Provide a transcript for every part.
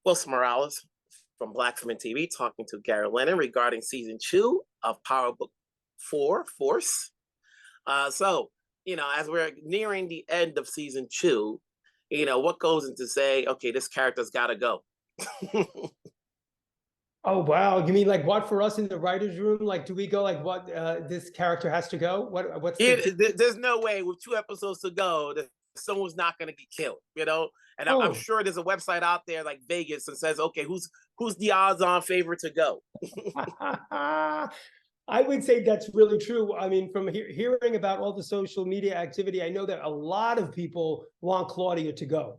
Wilson Morales from Black Film and TV talking to Gary Lennon regarding season 2 of Power Book 4 Force. As we're nearing the end of season 2, what goes into say, okay, this character's got to go. Oh, wow. You mean like what for us in the writer's room? Like, do we go like what this character has to go? There's no way with 2 episodes to go that someone's not going to get killed, And I'm Oh, sure there's a website out there like Vegas and says, okay, who's the odds-on favorite to go? I would say that's really true. I mean, from hearing about all the social media activity, I know that a lot of people want Claudia to go.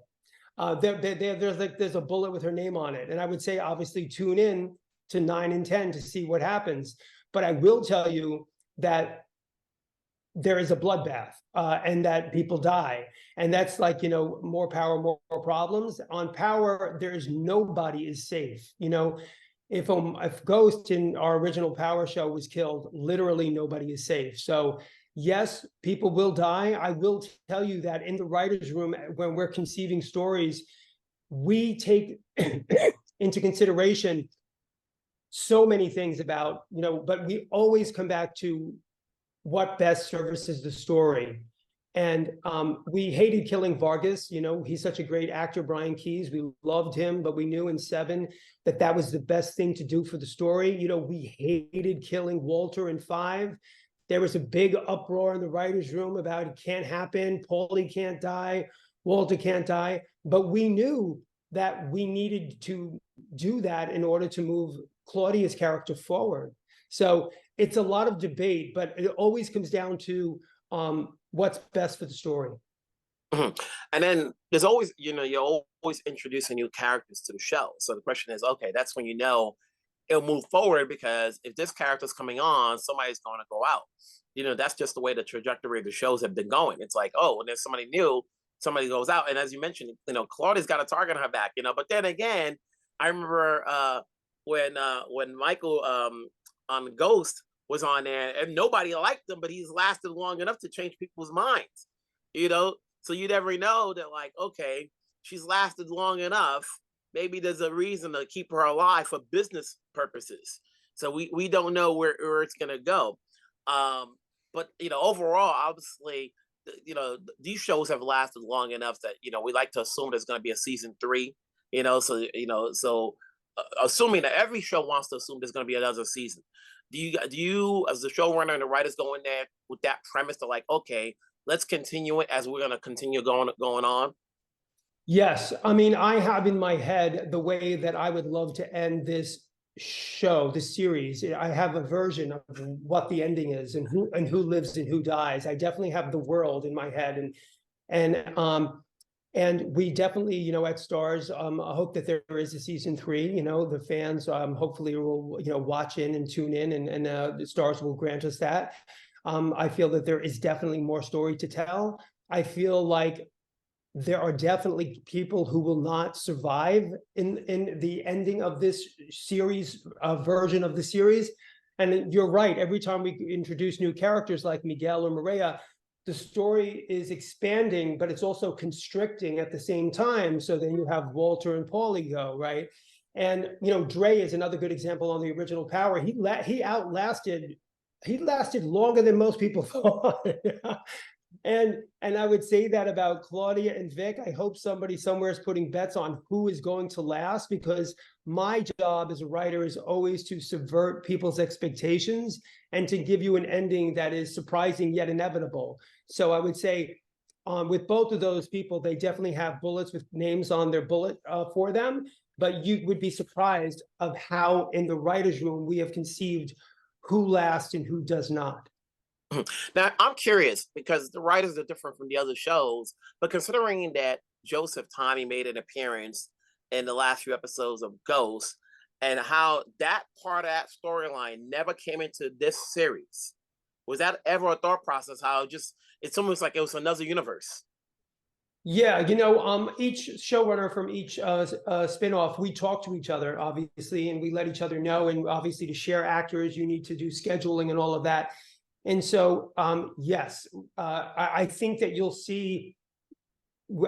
There's a bullet with her name on it. And I would say, obviously, tune in to 9 and 10 to see what happens. But I will tell you that there is a bloodbath and that people die. And that's like, more power, more problems. On Power, nobody is safe. If Ghost in our original Power show was killed, literally nobody is safe. So yes, people will die. I will tell you that in the writer's room, when we're conceiving stories, we take into consideration so many things about, but we always come back to what best services the story. And we hated killing Vargas. He's such a great actor, Brian Keyes. We loved him, but we knew in 7 that was the best thing to do for the story. We hated killing Walter in 5. There was a big uproar in the writer's room about it can't happen. Paulie can't die. Walter can't die. But we knew that we needed to do that in order to move Claudia's character forward. So it's a lot of debate, but it always comes down to what's best for the story. Mm-hmm. And then there's always, you're always introducing new characters to the show. So the question is, okay, that's when it'll move forward, because if this character's coming on, somebody's going to go out. That's just the way the trajectory of the shows have been going. It's like, oh, when there's somebody new, somebody goes out. And as you mentioned, Claudia's got a target on her back, but then again, I remember when Michael on Ghost was on there and nobody liked him, but he's lasted long enough to change people's minds, so you never know that, like, okay, she's lasted long enough. Maybe there's a reason to keep her alive for business purposes. So we don't know where it's going to go. But, overall, obviously, these shows have lasted long enough that, we like to assume there's going to be a season 3, so assuming that every show wants to assume there's going to be another season. Do you, as the showrunner and the writers, go in there with that premise to like, okay, let's continue it as we're going to continue going on? Yes. I mean, I have in my head the way that I would love to end this show, this series. I have a version of what the ending is and who lives and who dies. I definitely have the world in my head, and we definitely, at Stars, hope that there is a season 3. The fans hopefully will, watch in and tune in, and the Stars will grant us that. I feel that there is definitely more story to tell. I feel like there are definitely people who will not survive in the ending of this series, version of the series. And you're right. Every time we introduce new characters like Miguel or Maria, the story is expanding, but it's also constricting at the same time. So then you have Walter and Paulie go, right? And, Dre is another good example on the original Power. He lasted longer than most people thought. And I would say that about Claudia and Vic. I hope somebody somewhere is putting bets on who is going to last, because my job as a writer is always to subvert people's expectations and to give you an ending that is surprising yet inevitable. So I would say with both of those people, they definitely have bullets with names on their bullet for them. But you would be surprised of how in the writer's room we have conceived who lasts and who does not. Now, I'm curious, because the writers are different from the other shows, but considering that Joseph Tommy made an appearance in the last few episodes of Ghost, and how that part of that storyline never came into this series, was that ever a thought process? How it's almost like it was another universe. Yeah, each showrunner from each spinoff, we talk to each other, obviously, and we let each other know. And obviously, to share actors, you need to do scheduling and all of that. And so, yes, I think that you'll see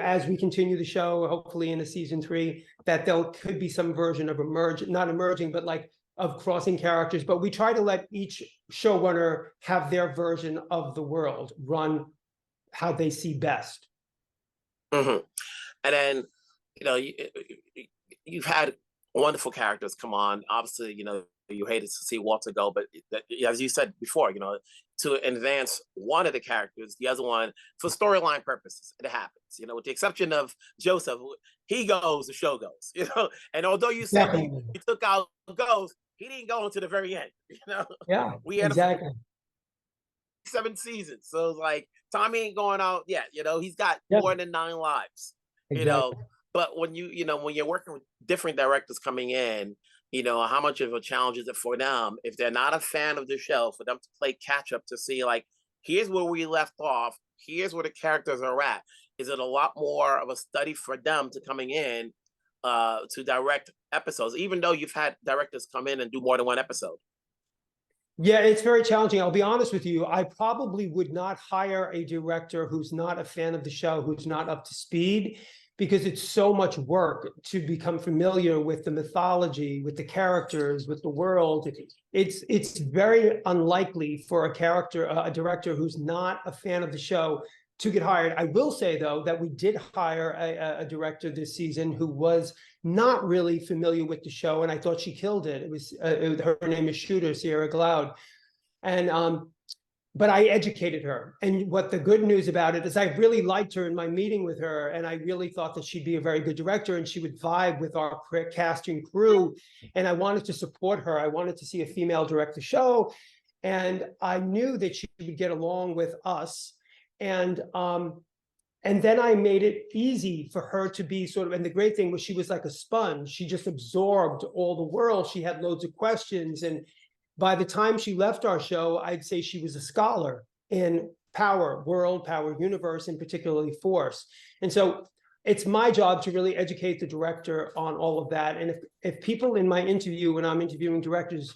as we continue the show, hopefully in a season 3, that there could be some version of not emerging, but like of crossing characters. But we try to let each showrunner have their version of the world run how they see best. And then, you've had wonderful characters come on. Obviously, you hated to see Walter go, but as you said before, to advance one of the characters, the other one, for storyline purposes, it happens. With the exception of Joseph, he goes, the show goes. And although you said Definitely. he took out Ghost, he didn't go until the very end. Yeah, We had exactly. 7 seasons, so it's like Tommy ain't going out yet. He's got Yeah, more than 9 lives. You know, exactly. but when when you're working with different directors coming in, how much of a challenge is it for them if they're not a fan of the show, for them to play catch up to see, like, here's where we left off, here's where the characters are at. Is it a lot more of a study for them to coming in to direct episodes, even though you've had directors come in and do more than one episode? Yeah, it's very challenging. I'll be honest with you. I probably would not hire a director who's not a fan of the show, who's not up to speed, because it's so much work to become familiar with the mythology, with the characters, with the world. It's very unlikely for a director who's not a fan of the show to get hired. I will say, though, that we did hire a director this season who was not really familiar with the show, and I thought she killed it. It was her name is Shooter, Sierra Glaude, and but I educated her. And what the good news about it is I really liked her in my meeting with her, and I really thought that she'd be a very good director and she would vibe with our cast and crew. And I wanted to support her. I wanted to see a female direct the show, and I knew that she would get along with us. And then I made it easy for her to be sort of, and the great thing was she was like a sponge. She just absorbed all the world. She had loads of questions. And by the time she left our show, I'd say she was a scholar in power, world, power, universe, and particularly force. And so it's my job to really educate the director on all of that. And if people in my interview, when I'm interviewing directors,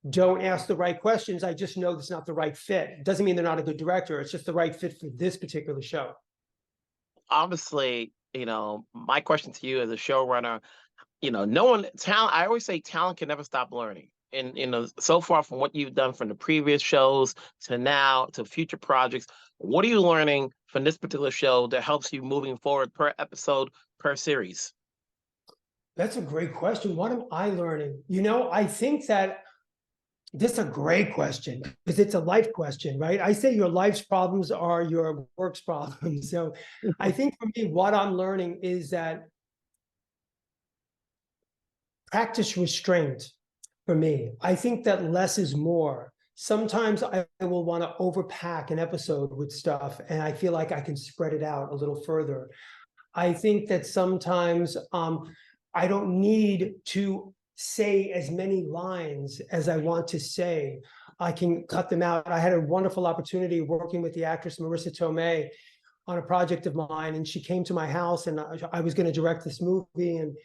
don't ask the right questions, I just know it's not the right fit. It doesn't mean they're not a good director. It's just the right fit for this particular show. Obviously, my question to you as a showrunner, no one talent. I always say talent can never stop learning. And so far from what you've done from the previous shows to now to future projects, what are you learning from this particular show that helps you moving forward per episode, per series? That's a great question. What am I learning? I think that this is a great question because it's a life question, right? I say your life's problems are your work's problems. So I think for me, what I'm learning is that practice restraint for me. I think that less is more. Sometimes I will want to overpack an episode with stuff, and I feel like I can spread it out a little further. I think that sometimes I don't need to say as many lines as I want to say. I can cut them out. I had a wonderful opportunity working with the actress Marissa Tomei on a project of mine, and she came to my house, and I was going to direct this movie, and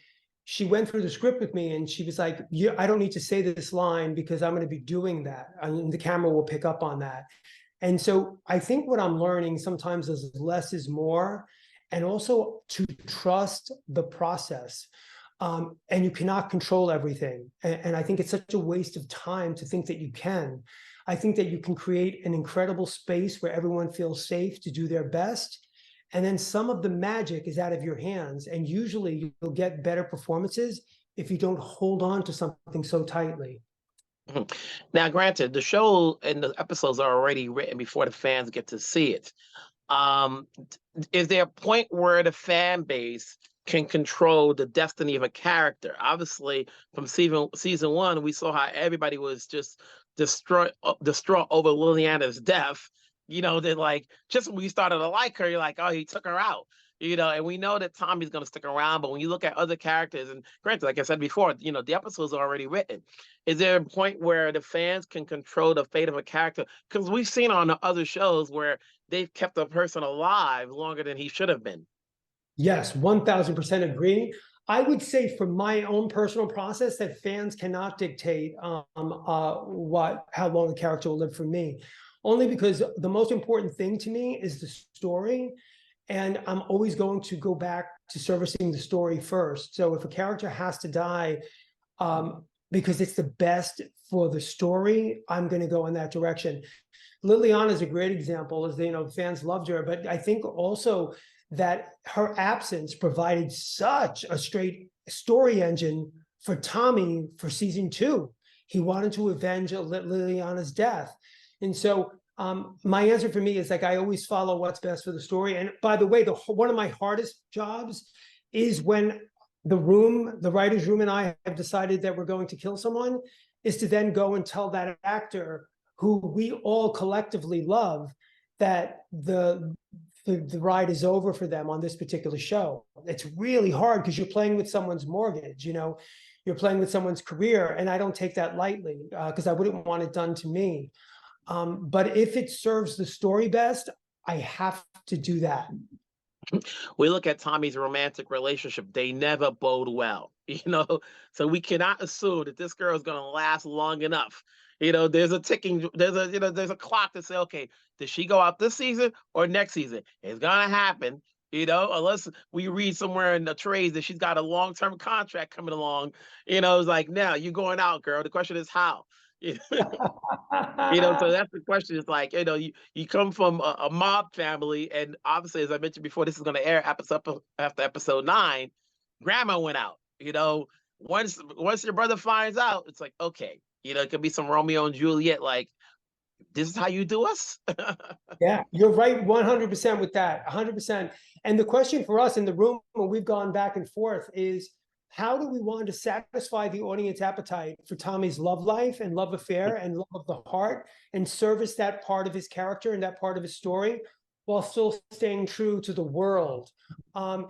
she went through the script with me, and she was like, "Yeah, I don't need to say this line because I'm going to be doing that, and the camera will pick up on that." And so I think what I'm learning sometimes is less is more, and also to trust the process. And you cannot control everything. And I think it's such a waste of time to think that you can. I think that you can create an incredible space where everyone feels safe to do their best. And then some of the magic is out of your hands. And usually you'll get better performances if you don't hold on to something so tightly. Now, granted, the show and the episodes are already written before the fans get to see it. Is there a point where the fan base can control the destiny of a character? Obviously, from season 1, we saw how everybody was just distraught over Liliana's death. That, like, just when we started to like her, you're like, oh, he took her out. And we know that Tommy's going to stick around, but when you look at other characters, and granted, like I said before, the episodes are already written. Is there a point where the fans can control the fate of a character? Because we've seen on the other shows where they've kept a person alive longer than he should have been. Yes, 1000% agree. I would say from my own personal process that fans cannot dictate how long a character will live for me, only because the most important thing to me is the story. And I'm always going to go back to servicing the story first. So if a character has to die, because it's the best for the story, I'm going to go in that direction. Liliana is a great example, as fans loved her, but I think also that her absence provided such a straight story engine for Tommy for season 2. He wanted to avenge Liliana's death. And so my answer for me is like, I always follow what's best for the story. And by the way, one of my hardest jobs is when the writer's room and I have decided that we're going to kill someone, is to then go and tell that actor who we all collectively love that the ride is over for them on this particular show. It's really hard because you're playing with someone's mortgage, you're playing with someone's career. And I don't take that lightly because I wouldn't want it done to me. But if it serves the story best, I have to do that. We look at Tommy's romantic relationship, they never bode well, so we cannot assume that this girl is going to last long enough. There's a ticking, there's a clock to say, okay, does she go out this season or next season? It's going to happen, unless we read somewhere in the trades that she's got a long-term contract coming along. It's like, now you're going out, girl. The question is how. So that's the question. It's like, you come from a mob family, and obviously, as I mentioned before, this is going to air after episode 9. Grandma went out. Once your brother finds out, it's like, okay, it could be some Romeo and Juliet. Like, this is how you do us. Yeah, you're right, 100% with that, 100%. And the question for us in the room when we've gone back and forth is, how do we want to satisfy the audience appetite for Tommy's love life and love affair and love of the heart, and service that part of his character and that part of his story while still staying true to the world? And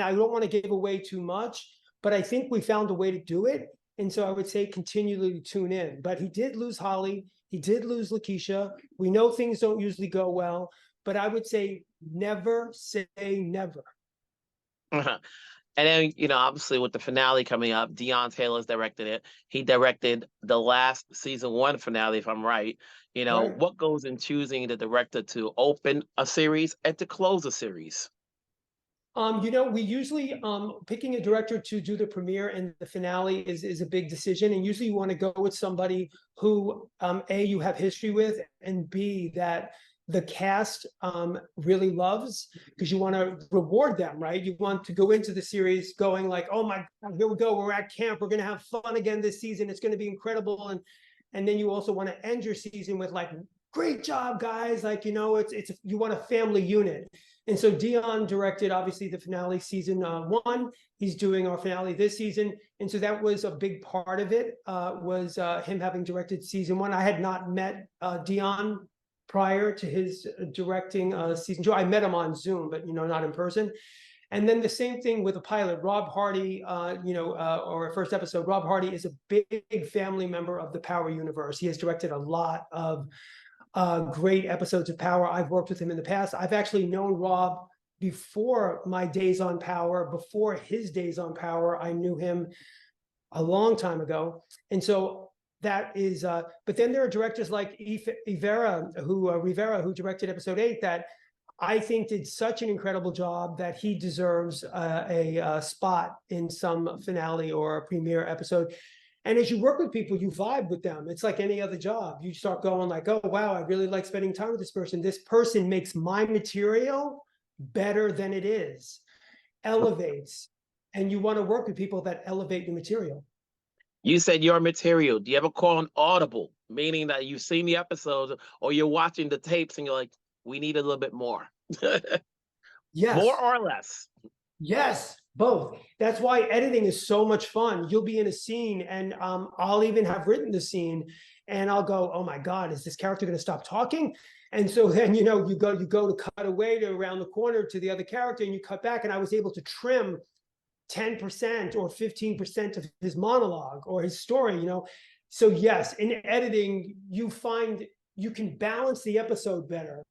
I don't want to give away too much, but I think we found a way to do it. And so I would say continually tune in. But he did lose Holly. He did lose Lakeisha. We know things don't usually go well, but I would say never say never. And then, obviously with the finale coming up, Deon Taylor's directed it. He directed the last season 1 finale, if I'm right. Right. What goes in choosing the director to open a series and to close a series? We usually, picking a director to do the premiere and the finale is a big decision. And usually you want to go with somebody who, A, you have history with, and B, that the cast really loves, because you want to reward them, right? You want to go into the series going like, oh my God, here we go. We're at camp. We're going to have fun again this season. It's going to be incredible. And then you also want to end your season with like, great job, guys. Like, you want a family unit. And so Deon directed, obviously, the finale season 1. He's doing our finale this season. And so that was a big part of it, was him having directed season 1. I had not met Deon prior to his directing season 2. I met him on Zoom, but, not in person. And then the same thing with the pilot. Rob Hardy, or first episode, Rob Hardy is a big family member of the Power universe. He has directed a lot of great episodes of Power. I've worked with him in the past. I've actually known Rob before my days on Power, before his days on Power. I knew him a long time ago. And so that is, but then there are directors like Rivera, who directed episode 8, that I think did such an incredible job that he deserves a spot in some finale or a premiere episode. And as you work with people, you vibe with them. It's like any other job. You start going like, oh, wow, I really like spending time with this person. This person makes my material better than it is, elevates. And you want to work with people that elevate your material. You said your material. Do you ever call an audible, meaning that you've seen the episodes or you're watching the tapes and you're like, we need a little bit more? Yes. More or less? Yes, both. That's why editing is so much fun. You'll be in a scene and I'll even have written the scene and I'll go, oh my God, is this character going to stop talking? And so then, you go to cut away to around the corner to the other character and you cut back, and I was able to trim 10% or 15% of his monologue or his story, So yes, in editing, you find you can balance the episode better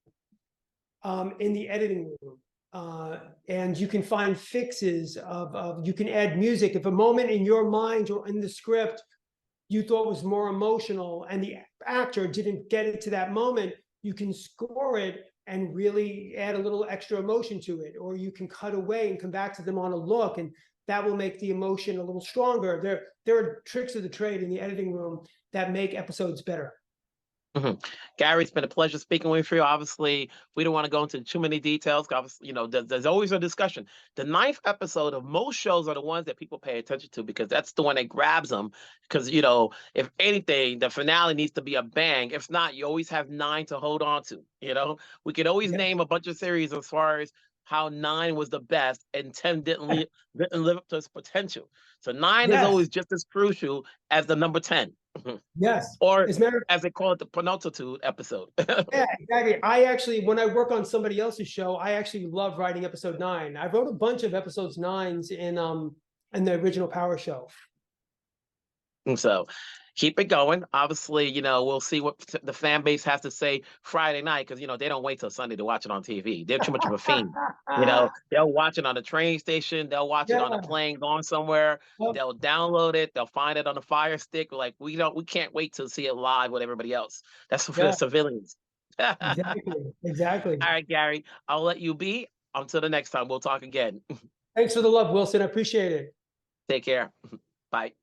in the editing room. And you can find fixes you can add music. If a moment in your mind or in the script you thought was more emotional and the actor didn't get it to that moment, you can score it and really add a little extra emotion to it, or you can cut away and come back to them on a look, and that will make the emotion a little stronger. There are tricks of the trade in the editing room that make episodes better. Gary, it's been a pleasure speaking with you. Obviously, we don't want to go into too many details. 'Cause obviously, there's always a discussion. The ninth episode of most shows are the ones that people pay attention to because that's the one that grabs them. Because, if anything, the finale needs to be a bang. If not, you always have nine to hold on to. We could always Yes, name a bunch of series as far as how nine was the best and 10 didn't live up to its potential. So nine is yes, always just as crucial as the number 10. yes. Or As a matter as they call it, the penultimate episode. Yeah, exactly. I actually, when I work on somebody else's show, I actually love writing episode 9. I wrote a bunch of episodes 9s in the original Power show. And so keep it going. Obviously, we'll see what the fan base has to say Friday night because they don't wait till Sunday to watch it on TV. They're too much of a fiend. They'll watch it on the train station, they'll watch it on the Yeah. plane going somewhere, Yep. they'll download it, they'll find it on the Fire Stick. Like we can't wait to see it live with everybody else. That's for the Yeah. civilians. All Exactly. Exactly. right, Gary. I'll let you be. Until the next time, we'll talk again. Thanks for the love, Wilson. I appreciate it. Take care. Bye.